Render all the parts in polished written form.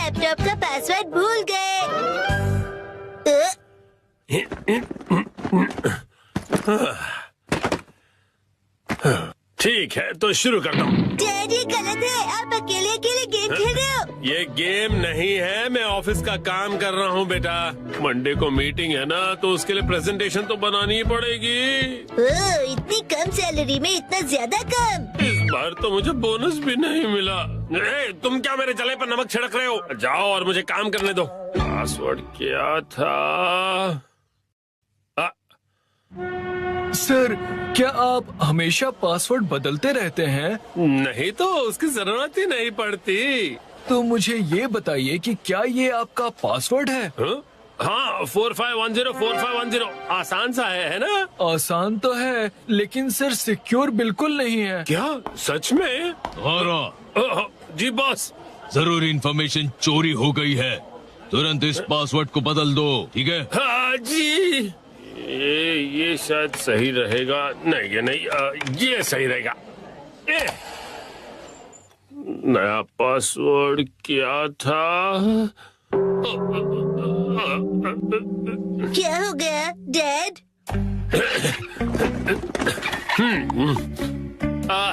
Laptop का password भूल गए। ठीक है तो शुरू करता हूँ। डैडी गलत है, आप अकेले अकेले गेम खेल रहे हो। ये गेम नहीं है, मैं ऑफिस का काम कर रहा हूँ बेटा। मंडे को मीटिंग है ना, तो उसके लिए प्रेजेंटेशन तो बनानी ही पड़ेगी। इतनी कम सैलरी में इतना ज्यादा कम। इस बार तो मुझे बोनस भी नहीं मिला। तुम क्या मेरे जले पर नमक छिड़क रहे हो? जाओ और मुझे काम करने दो। पासवर्ड क्या था? सर, क्या आप हमेशा पासवर्ड बदलते रहते हैं? नहीं तो उसकी जरूरत ही नहीं पड़ती। तो मुझे ये बताइए कि क्या ये आपका पासवर्ड है? हाँ 45104510 आसान सा है ना? आसान तो है, लेकिन सर सिक्योर बिल्कुल नहीं है। क्या सच में? जी बॉस। जरूरी इंफॉर्मेशन चोरी हो गई है, तुरंत इस पासवर्ड को बदल दो, ठीक है? हाँ जी। ये शायद सही रहेगा। नहीं ये नहीं, ये सही रहेगा। नया पासवर्ड क्या था? क्या हो गया डैड?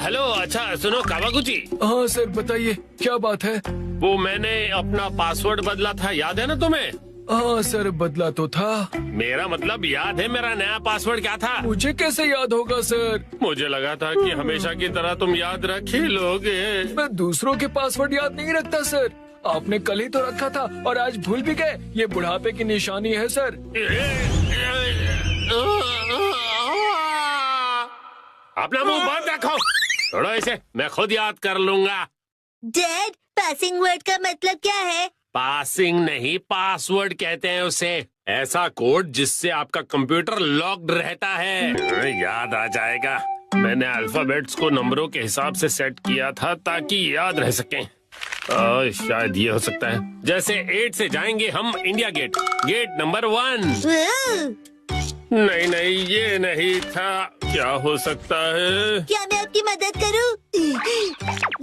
हेलो, अच्छा सुनो कावागुची। हाँ सर, बताइए क्या बात है? वो मैंने अपना पासवर्ड बदला था, याद है ना तुम्हें? हाँ सर, बदला तो था। मेरा मतलब याद है मेरा नया पासवर्ड क्या था? मुझे कैसे याद होगा सर? मुझे लगा था कि हमेशा की तरह तुम याद रख ही लोगे। मैं दूसरों के पासवर्ड याद नहीं रखता सर। आपने कल ही तो रखा था और आज भूल भी गए। ये बुढ़ापे की निशानी है सर। अपना मुंह बंद रखो। छोड़ो इसे, मैं खुद याद कर लूंगा। डैड, पासिंग वर्ड का मतलब क्या है? पासिंग नहीं, पासवर्ड कहते हैं उसे। ऐसा कोड जिससे आपका कंप्यूटर लॉक्ड रहता है। याद आ जाएगा। मैंने अल्फाबेट्स को नंबरों के हिसाब से सेट किया था ताकि याद रह सकें। शायद ये हो सकता है। जैसे 8 से जाएंगे हम इंडिया गेट, गेट नंबर 1। नहीं नहीं, ये नहीं था। क्या हो सकता है? क्या मैं आपकी मदद करूं?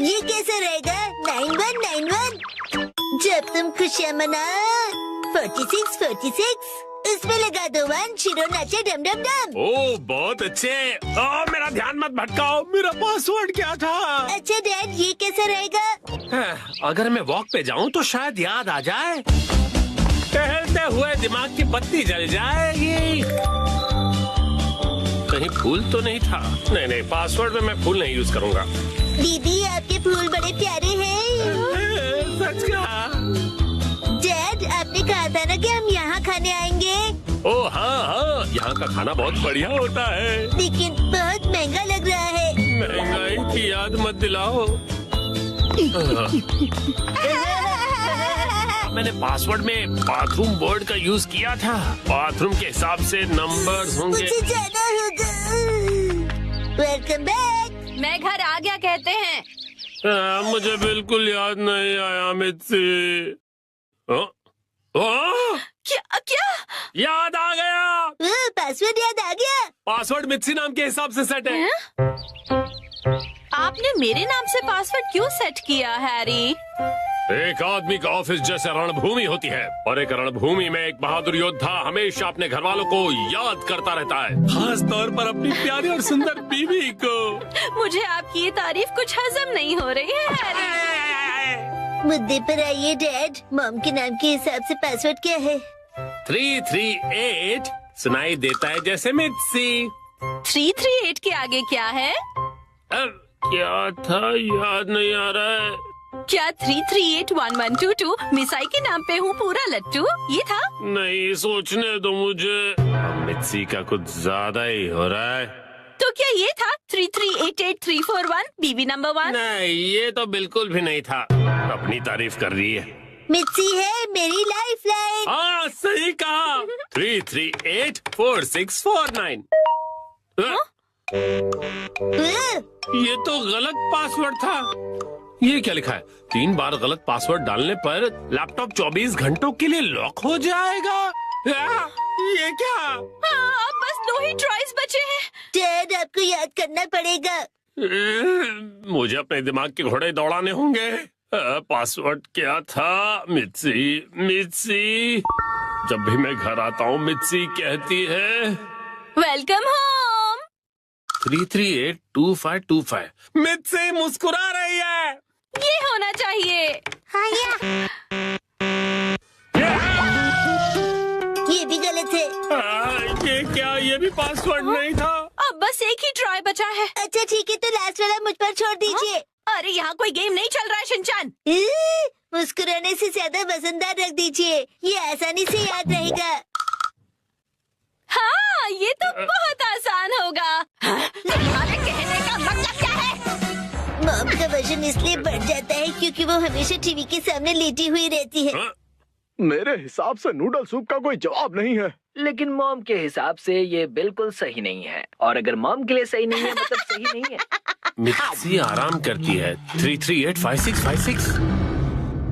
ये कैसे रहेगा? 9191। जब तुम खुशियाँ मना 46 इसमें लगा दो 1, शिरो नाचे डम डम डम। ओह बहुत अच्छे। मेरा ध्यान मत भटकाओ, मेरा पासवर्ड क्या था? अच्छा डैड, ये कैसे रहेगा? अगर मैं वॉक पे जाऊं तो शायद याद आ जाए। टहलते हुए दिमाग की बत्ती जल जाएगी। कहीं फूल तो नहीं था? नहीं नहीं, पासवर्ड में मैं फूल नहीं यूज करूंगा। दीदी, आपके फूल बड़े प्यारे हैं। सच कहा। डैड, आपने कहा था ना कि हम यहाँ खाने आएंगे। ओह हाँ हाँ, यहाँ का खाना बहुत बढ़िया होता है। लेकिन बहुत महंगा लग रहा है। महंगाई की याद मत दिलाओ। मैंने पासवर्ड में बाथरूम वर्ड का यूज किया था। बाथरूम के हिसाब से नंबर्स होंगे। मुझे जाना होगा। Welcome back. मैं घर आ गया कहते हैं। मुझे बिल्कुल याद नहीं आया मित्सी। क्या क्या? याद आ गया। पासवर्ड याद आ गया। पासवर्ड मित्सी नाम के हिसाब से सेट है। आपने मेरे नाम से पासवर्ड क्यों सेट किया हैरी? एक आदमी का ऑफिस जैसे रणभूमि होती है, और एक रणभूमि में एक बहादुर योद्धा हमेशा अपने घर वालों को याद करता रहता है, खास तौर पर अपनी प्यारी और सुंदर बीवी को। मुझे आपकी ये तारीफ कुछ हजम नहीं हो रही है हैरी। मुद्दे पर आइए डैड। मॉम के नाम के हिसाब से पासवर्ड क्या है? 338 सुनाई देता है जैसे मित्सी। 338 के आगे क्या है? क्या था, याद नहीं आ रहा है। क्या 3381122 मिसाई के नाम पे हूँ पूरा लट्टू, ये था? नहीं, सोचने दो मुझे। मित्सी का कुछ ज्यादा ही हो रहा है। तो क्या ये था 3388341 बीबी नंबर 1? नहीं, ये तो बिल्कुल भी नहीं था। अपनी तारीफ कर रही है। मिर्ची है मेरी लाइफ लाइन। हाँ सही कहा। 3384649। ये तो गलत पासवर्ड था। ये क्या लिखा है? 3 बार गलत पासवर्ड डालने पर लैपटॉप 24 घंटों के लिए लॉक हो जाएगा। ये क्या? हाँ, बस 2 ही ट्राइज बचे हैं। डैड, आपको याद करना पड़ेगा। मुझे अपने दिमाग के घोड़े दौड़ाने होंगे। पासवर्ड क्या था? मित्सी मित्सी, जब भी मैं घर आता हूँ मित्सी कहती है वेलकम होम। 3382525। मित्सी मुस्कुरा रही है। ये होना चाहिए। ये भी गलत है। ये क्या? ये भी पासवर्ड नहीं था। अब बस एक ही ट्राई बचा है। अच्छा ठीक है, तो लास्ट वाला मुझ पर छोड़ दीजिए। अरे यहाँ कोई गेम नहीं चल रहा है शिनचान। मुस्कुराने से ज्यादा वजनदार रख दीजिए, ये आसानी से याद रहेगा। हाँ, ये तो बहुत आसान होगा। तुम्हारे कहने का मतलब क्या है? मॉम का वजन इसलिए बढ़ जाता है क्योंकि वो हमेशा टीवी के सामने लेटी हुई रहती है। हाँ? मेरे हिसाब से नूडल सूप का कोई जवाब नहीं है। लेकिन मॉम के हिसाब से ये बिल्कुल सही नहीं है, और अगर मॉम के लिए सही नहीं है मतलब सही नहीं है। मित्सी आराम करती है। 3385656।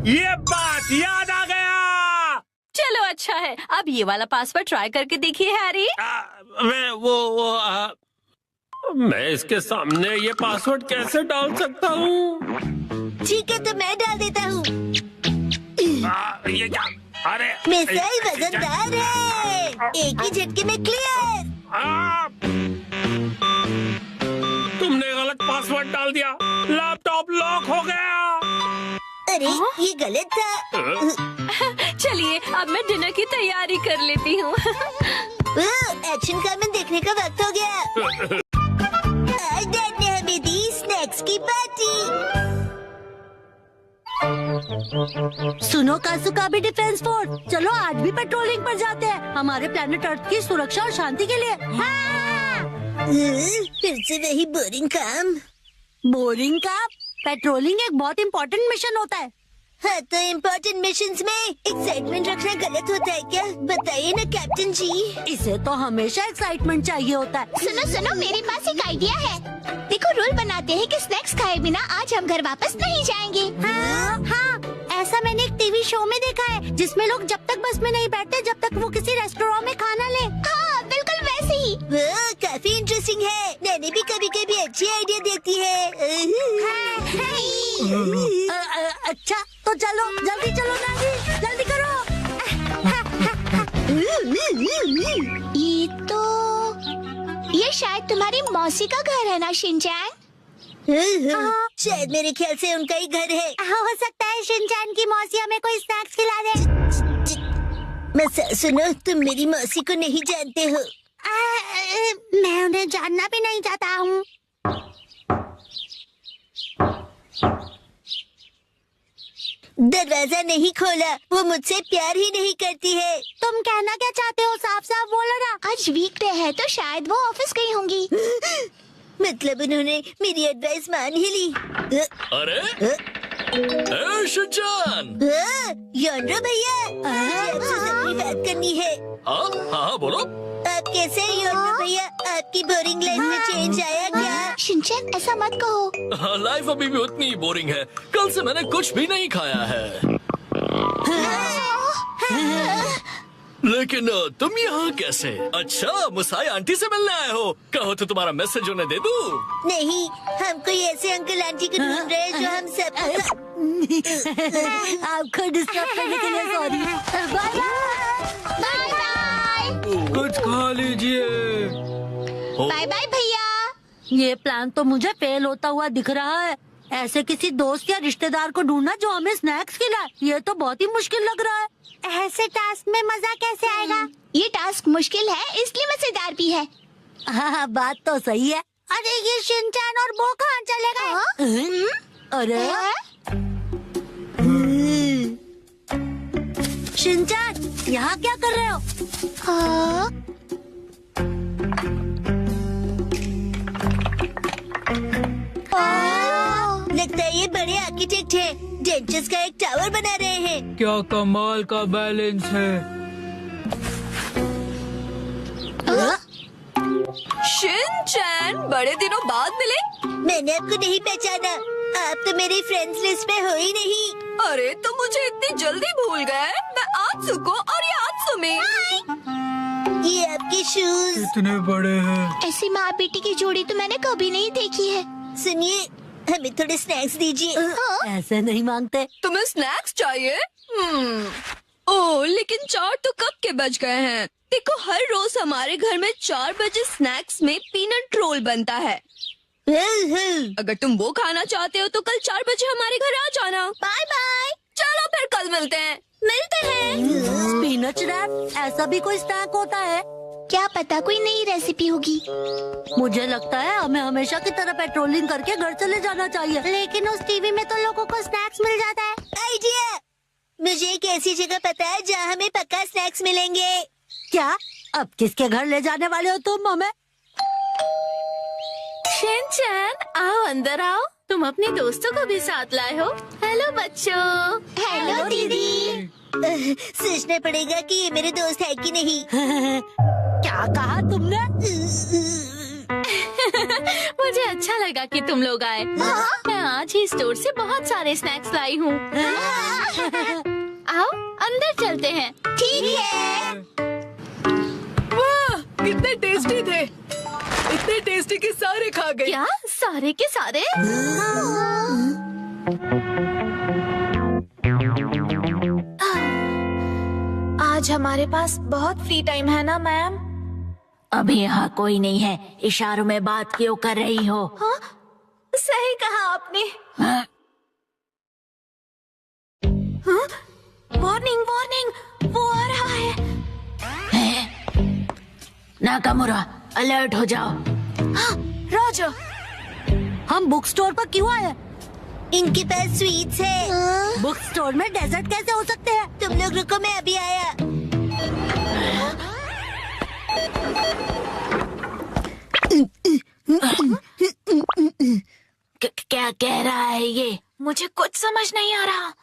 ये बात याद आ गया। चलो अच्छा है, अब ये वाला पासवर्ड ट्राई करके देखिए हैरी। मैं इसके सामने ये पासवर्ड कैसे डाल सकता हूँ? ठीक है, तो मैं डाल देता हूँ। ये क्या? अरे मिसाइल वजनदार है, एक ही झटके में क्लियर। तुमने गलत पासवर्ड डाल दिया। लैपटॉप लॉक हो गया। अरे ये गलत था। चलिए अब मैं डिनर की तैयारी कर लेती हूँ। एक्शन कॉमन देखने का वक्त हो गया। आज डैड ने हमें दी स्नैक्स की पार्टी। सुनो कासुका भी डिफेंस फोर्स, चलो आज भी पेट्रोलिंग पर जाते हैं हमारे प्लेनेट अर्थ की सुरक्षा और शांति के लिए। हाँ! फिर से वही बोरिंग काम। बोरिंग का पेट्रोलिंग एक बहुत इम्पोर्टेंट मिशन होता है। हाँ, तो इम्पोर्टेंट मिशंस में एक्साइटमेंट रखना गलत होता है क्या? बताइए ना कैप्टन जी। इसे तो हमेशा एक्साइटमेंट चाहिए होता है। सुनो सुनो, मेरे पास एक आइडिया है। देखो, रूल बनाते हैं कि स्नैक्स खाए बिना आज हम घर वापस नहीं जाएंगे। हाँ, हाँ, ऐसा मैंने एक टीवी शो में देखा है जिसमें लोग जब तक बस में नहीं बैठते जब तक वो किसी रेस्टोरेंट में खाना ले। हाँ, बिल्कुल वैसे ही। काफी इंटरेस्टिंग है। नैनी भी कभी कभी अच्छी आइडिया देती है। अच्छा तो चलो, जल्दी चलो नानी, जल्दी करो। ये शायद तुम्हारी मौसी का घर है ना शिनचैन? शायद मेरे ख्याल से उनका ही घर है। हो सकता है शिनचैन की मौसी हमें कोई स्नैक्स खिला दे। मसा सुनो, तुम मेरी मौसी को नहीं जानते हो। मैं उन्हें जानना भी नहीं चाहता हूँ। दरवाजा नहीं खोला, वो मुझसे प्यार ही नहीं करती है। तुम कहना क्या चाहते हो? साफ साफ बोलो ना। आज वीकडे है तो शायद वो ऑफिस गई होंगी। मतलब उन्होंने मेरी एडवाइस मान ही ली। अरे शिनचैन। योनरो भैया, आपसे जरूरी बात करनी है। हाँ हाँ बोलो। आप कैसे हैं योनरो भैया? आपकी बोरिंग लाइफ में चेंज आया क्या? शिनचैन ऐसा मत कहो। लाइफ अभी भी उतनी बोरिंग है। कल से मैंने कुछ भी नहीं खाया है। लेकिन तुम यहाँ कैसे? अच्छा, मुसाई आंटी से मिलने आए हो। कहो तो तुम्हारा मैसेज उन्हें दे दूँ? नहीं, हम कोई ऐसे अंकल आंटी को ढूंढ रहे हैं जो हम सब। आपको डिस्टर्ब करने के लिए सॉरी। Bye bye bye. कुछ खा लीजिए। बाय बाय भैया। ये प्लान तो मुझे फेल होता हुआ दिख रहा है। ऐसे किसी दोस्त या रिश्तेदार को ढूंढना जो हमें स्नैक्स खिलाए, ये तो बहुत ही मुश्किल लग रहा है। ऐसे टास्क में मजा कैसे आएगा? ये टास्क मुश्किल है इसलिए मजेदार भी है। हाँ, बात तो सही है। अरे ये शिनचैन और वो कहाँ चले गए? अरे शिनचैन, यहाँ क्या कर रहे हो? हाँ? लगता है ये बड़े आर्किटेक्ट हैं। डेंचर्स का एक टावर बना रहे हैं। क्या कमाल का बैलेंस है। शिनचैन, बड़े दिनों बाद मिले। मैंने आपको नहीं पहचाना। आप तो मेरी फ्रेंड्स लिस्ट में हो ही नहीं। अरे तो मुझे इतनी जल्दी भूल गए। मैं आत्सुको और ये आत्सुमी। ये आपके शूज। इतने बड़े हैं। ऐसी माँ बेटी की जोड़ी तो मैंने कभी नहीं देखी है। सुनिए, हमें थोड़े स्नैक्स दीजिए। ऐसे नहीं मांगते। तुम्हें स्नैक्स चाहिए? ओह, लेकिन 4 तो कब के बज गए हैं। देखो, हर रोज हमारे घर में 4 बजे स्नैक्स में पीनट रोल बनता है। अगर तुम वो खाना चाहते हो तो कल 4 बजे हमारे घर आ जाना। Bye bye. चलो फिर कल मिलते हैं। पीनट रैप, ऐसा भी कोई स्नैक होता है? क्या पता कोई नई रेसिपी होगी। मुझे लगता है हमें हमेशा की तरह पेट्रोलिंग करके घर चले जाना चाहिए। लेकिन उस टीवी में तो लोगों को स्नैक्स मिल जाता है। आइडिया! मुझे एक ऐसी जगह पता है जहाँ हमें पक्का स्नैक्स मिलेंगे। क्या? अब किसके घर ले जाने वाले हो तुम हमें? शिनचैन, आओ अंदर आओ। तुम अपने दोस्तों को भी साथ लाए हो। हेलो बच्चों। हेलो दीदी। सोचना पड़ेगा कि ये मेरे दोस्त है कि नहीं। क्या कहा तुमने? मुझे अच्छा लगा कि तुम लोग आए। मैं आज ही स्टोर से बहुत सारे स्नैक्स लाई हूँ। आओ अंदर चलते हैं। ठीक है। वाह, कितने टेस्टी थे। इतने टेस्टी कि सारे खा गए। क्या सारे के सारे? आज हमारे पास बहुत फ्री टाइम है ना मैम? अभी यहाँ कोई नहीं है। इशारों में बात क्यों कर रही हो? हाँ, सही कहा आपने। वार्निंग वार्निंग, वो आ रहा है। नाकामुरा, अलर्ट हो जाओ। हाँ, राजा। हम बुक स्टोर पर क्यों आए? इनके पास स्वीट्स है। बुक स्टोर में डेजर्ट कैसे हो सकते हैं? तुम लोग रुको, मैं अभी आया। क्या कह रहा है ये? मुझे कुछ समझ नहीं आ रहा।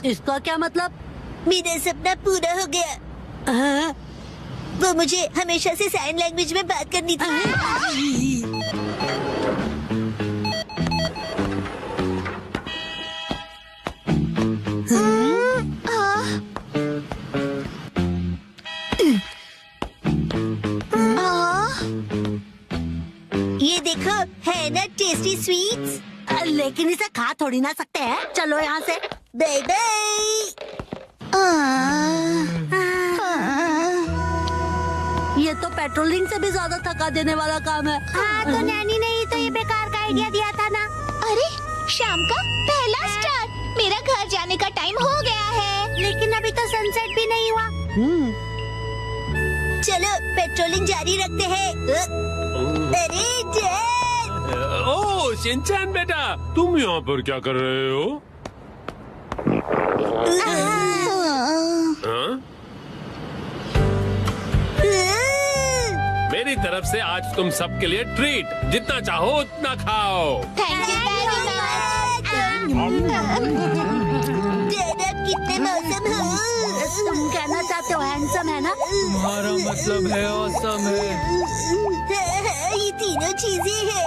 इसका क्या मतलब? मेरा सपना पूरा हो गया। वो मुझे हमेशा से साइन लैंग्वेज में बात करनी थी। ये देखो, है ना टेस्टी स्वीट्स। लेकिन इसे खा थोड़ी ना सकते हैं। चलो यहाँ से। Bye bye. ये तो पेट्रोलिंग से भी ज्यादा थका देने वाला काम है। हाँ, तो नैनी ने ही तो ये बेकार का आइडिया दिया था ना। अरे, शाम का पहला स्टार। मेरा घर जाने का टाइम हो गया है। लेकिन अभी तो सनसेट भी नहीं हुआ। चलो पेट्रोलिंग जारी रखते हैं। अरे डैड! ओह शिनचैन बेटा, तुम यहाँ पर क्या कर रहे हो? हाँ? मेरी तरफ से आज तुम सबके लिए ट्रीट। जितना चाहो उतना खाओ। थैंक यू डैड, आप कितने मौसम हो। तुम कहना चाहते हो हैंडसम है ना? तुम्हारा मतलब है ऑसम है। ये तीनों चीजें हैं।